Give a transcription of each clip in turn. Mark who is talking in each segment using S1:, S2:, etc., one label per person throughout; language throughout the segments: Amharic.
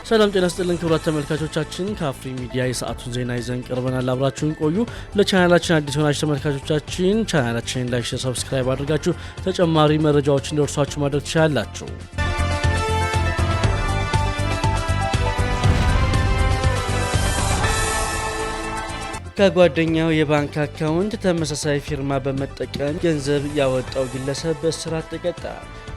S1: ሰላም ጤና ይስጥልን ክቡራት ተመልካቾቻችን ከአፍሪ ሚዲያ የሰዓቱን ዜና ይዘን ቀርበናል። አብራችሁን ቆዩ። ለቻናላችን አዲስ ሆናችሁ ተመልካቾቻችን ቻናላችንን ላይክ፣ ሼር፣ ሰብስክራይብ አድርጋችሁ ተጨማሪ መረጃዎችን እንዲደርሷችሁ ማድረግ ትችላላችሁ። ከጓደኛው የባንክ አካውንት ተመሳሳይ ፊርማ በመጠቀም ገንዘብ ያወጣው ግለሰብ በእስራት ተቀጣ።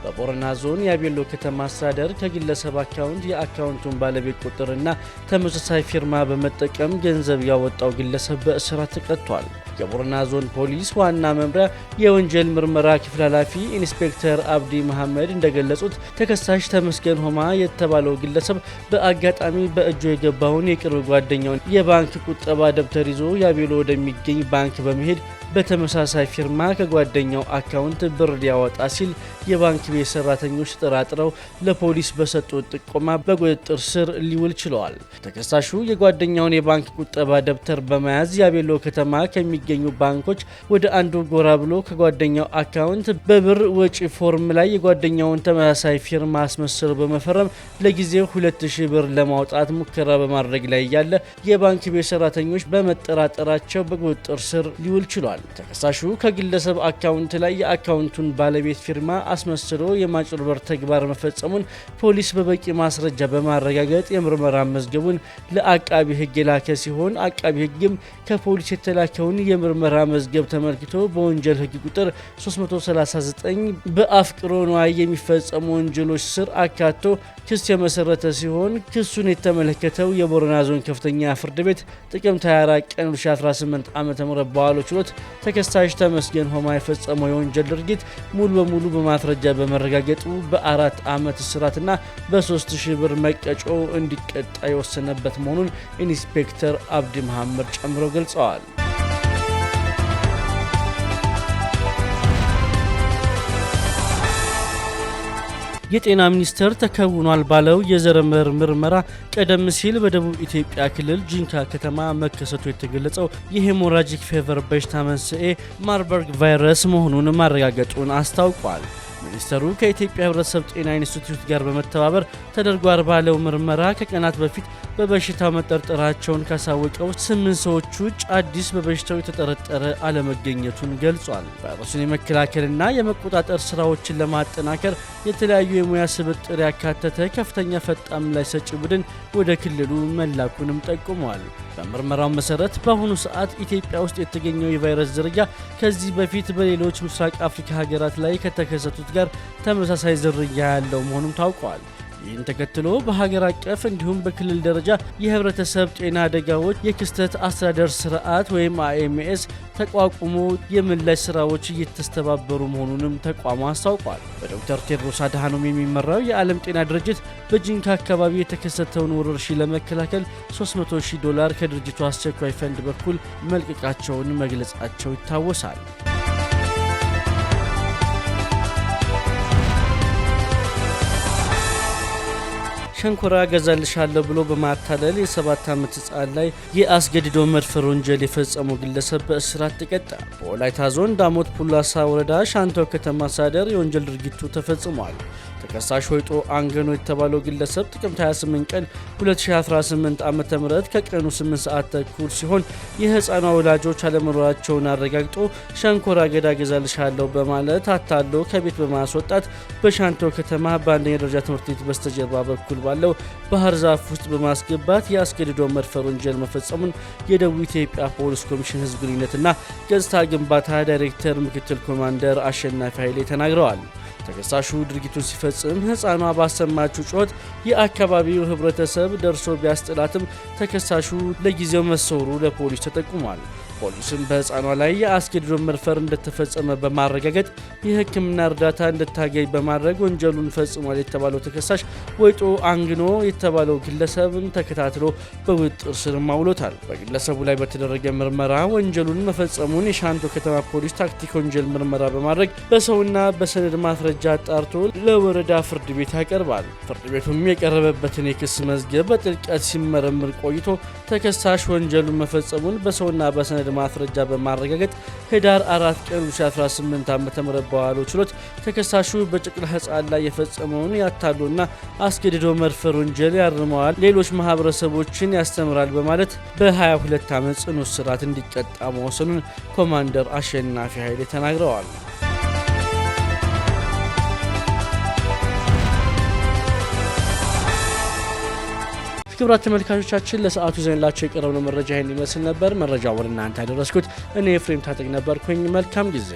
S1: በቦረና ዞን የአቤሎ ከተማ አስተዳደር ከግለሰብ አካውንት የአካውንቱን ባለቤት ቁጥርና ተመሳሳይ ፊርማ በመጠቀም ገንዘብ ያወጣው ግለሰብ በእስራት ተቀጥቷል። የቦረና ዞን ፖሊስ ዋና መምሪያ የወንጀል ምርመራ ክፍል ኃላፊ ኢንስፔክተር አብዲ መሐመድ እንደገለጹት ተከሳሽ ተመስገን ሆማ የተባለው ግለሰብ በአጋጣሚ በእጁ የገባውን የቅርብ ጓደኛውን የባንክ ቁጠባ ደብተር ይዞ የአቤሎ ወደሚገኝ ባንክ በመሄድ በተመሳሳይ ፊርማ ከጓደኛው አካውንት ብር ሊያወጣ ሲል የባንክ ቤት ሰራተኞች ተጠራጥረው ለፖሊስ በሰጡት ጥቆማ በቁጥጥር ስር ሊውል ችለዋል። ተከሳሹ የጓደኛውን የባንክ ቁጠባ ደብተር በመያዝ የአቤሎ ከተማ ከሚገኙ ባንኮች ወደ አንዱ ጎራ ብሎ ከጓደኛው አካውንት በብር ወጪ ፎርም ላይ የጓደኛውን ተመሳሳይ ፊርማ አስመስሎ በመፈረም ለጊዜው 2000 ብር ለማውጣት ሙከራ በማድረግ ላይ ያለ የባንክ ቤት ሰራተኞች በመጠራጠራቸው በቁጥጥር ስር ሊውል ችሏል። ተከሳሹ ከግለሰብ አካውንት ላይ የአካውንቱን ባለቤት ፊርማ አስመስሎ የማጭበርበር ተግባር መፈጸሙን ፖሊስ በበቂ ማስረጃ በማረጋገጥ የምርመራ መዝገቡን ለአቃቢ ሕግ የላከ ሲሆን አቃቢ ሕግም ከፖሊስ የተላከውን የምርመራ መዝገብ ተመልክቶ በወንጀል ሕግ ቁጥር 339 በአፍቅሮ ንዋይ የሚፈጸሙ ወንጀሎች ስር አካቶ ክስ የመሰረተ ሲሆን ክሱን የተመለከተው የቦረና ዞን ከፍተኛ ፍርድ ቤት ጥቅምት 24 ቀን 2018 ዓ.ም በዋለው ችሎት ተከሳሽ ተመስገን ሆማ የፈጸመው የወንጀል ድርጊት ሙሉ በሙሉ በማስረጃ በመረጋገጡ በ4 ዓመት እስራትና በ3000 ብር መቀጮ እንዲቀጣ የወሰነበት መሆኑን ኢንስፔክተር አብዲ መሐመድ ጨምረው ገልጸዋል። የጤና ሚኒስቴር ተከውኗል ባለው የዘረመል ምርመራ ቀደም ሲል በደቡብ ኢትዮጵያ ክልል ጂንካ ከተማ መከሰቱ የተገለጸው የሄሞራጂክ ፌቨር በሽታ መንስኤ ማርበርግ ቫይረስ መሆኑን ማረጋገጡን አስታውቋል። ሚኒስተሩ ከኢትዮጵያ ሕብረተሰብ ጤና ኢንስቲትዩት ጋር በመተባበር ተደርጓል ባለው ምርመራ ከቀናት በፊት በበሽታው መጠርጠራቸውን ካሳወቀው 8 ሰዎች ውጭ አዲስ በበሽታው የተጠረጠረ አለመገኘቱን ገልጿል። ቫይረሱን የመከላከልና የመቆጣጠር ስራዎችን ለማጠናከር የተለያዩ የሙያ ስብጥር ያካተተ ከፍተኛ ፈጣን ምላሽ ሰጪ ቡድን ወደ ክልሉ መላኩንም ጠቁመዋል። በምርመራው መሰረት በአሁኑ ሰዓት ኢትዮጵያ ውስጥ የተገኘው የቫይረስ ዝርያ ከዚህ በፊት በሌሎች ምስራቅ አፍሪካ ሀገራት ላይ ከተከሰቱት ጋር ተመሳሳይ ዝርያ ያለው መሆኑም ታውቋል። ይህን ተከትሎ በሀገር አቀፍ እንዲሁም በክልል ደረጃ የህብረተሰብ ጤና አደጋዎች የክስተት አስተዳደር ስርዓት ወይም AMS ተቋቁሞ የምላሽ ስራዎች እየተስተባበሩ መሆኑንም ተቋሙ አስታውቋል። በዶክተር ቴድሮስ አድሃኖም የሚመራው የዓለም ጤና ድርጅት በጂንካ አካባቢ የተከሰተውን ወረርሽኝ ለመከላከል $300,000 ከድርጅቱ አስቸኳይ ፈንድ በኩል መልቀቃቸውን መግለጻቸው ይታወሳል። ሸንኮራ ገዛልሻለሁ ብሎ በማታለል የ7 ዓመት ህጻን ላይ የአስገድዶ መድፈር ወንጀል የፈጸመው ግለሰብ በእስራት ተቀጣ። በወላይታ ዞን ዳሞት ፑላሳ ወረዳ ሻንቶ ከተማ አስተዳደር የወንጀል ድርጊቱ ተፈጽሟል። ተከሳሽ ወይጦ አንገኖ የተባለው ግለሰብ ጥቅምት 28 ቀን 2018 ዓ.ም ከቀኑ 8 ሰዓት ተኩል ሲሆን የህፃኗ ወላጆች አለመኖራቸውን አረጋግጦ ሸንኮራ አገዳ ገዛልሻለሁ በማለት አታሎ ከቤት በማስወጣት በሻንቶ ከተማ በአንደኛ ደረጃ ትምህርት ቤት በስተጀርባ በኩል ባለው ባህር ዛፍ ውስጥ በማስገባት የአስገድዶ መድፈር ወንጀል መፈጸሙን የደቡብ ኢትዮጵያ ፖሊስ ኮሚሽን ህዝብ ግንኙነትና ገጽታ ግንባታ ዳይሬክተር ምክትል ኮማንደር አሸናፊ ኃይሌ ተናግረዋል። ተከሳሹ ድርጊቱን ሲፈጽም ህፃኗ ባሰማችው ጩኸት የአካባቢው ህብረተሰብ ደርሶ ቢያስጥላትም ተከሳሹ ለጊዜው መሰወሩ ለፖሊስ ተጠቁሟል። ፖሊስም በህፃኗ ላይ የአስገድዶ መድፈር እንደተፈጸመ በማረጋገጥ የሕክምና እርዳታ እንድታገኝ በማድረግ ወንጀሉን ፈጽሟል የተባለው ተከሳሽ ወይጦ አንግኖ የተባለው ግለሰብን ተከታትሎ በቁጥጥር ስር አውሎታል። በግለሰቡ ላይ በተደረገ ምርመራ ወንጀሉን መፈጸሙን የሻንቶ ከተማ ፖሊስ ታክቲክ ወንጀል ምርመራ በማድረግ በሰውና በሰነድ ማስረጃ አጣርቶ ለወረዳ ፍርድ ቤት ያቀርባል። ፍርድ ቤቱም የቀረበበትን የክስ መዝገብ በጥልቀት ሲመረምር ቆይቶ ተከሳሽ ወንጀሉን መፈጸሙን በሰውና በሰነድ የሰነድ ማስረጃ በማረጋገጥ ህዳር 4 ቀን 2018 ዓ.ም በዋለው ችሎት ተከሳሹ በጨቅላ ህጻን ላይ የፈጸመውን ያታሎና አስገድዶ መድፈር ወንጀል ያርመዋል፣ ሌሎች ማህበረሰቦችን ያስተምራል በማለት በ22 ዓመት ጽኑ እስራት እንዲቀጣ መወሰኑን ኮማንደር አሸናፊ ኃይሌ ተናግረዋል። ክቡራት ተመልካቾቻችን ለሰዓቱ ይዘንላችሁ የቀረብነው መረጃ ይህን ይመስል ነበር። መረጃው ወደ እናንተ ያደረስኩት እኔ ኤፍሬም ታጠቅ ነበርኩኝ። መልካም ጊዜ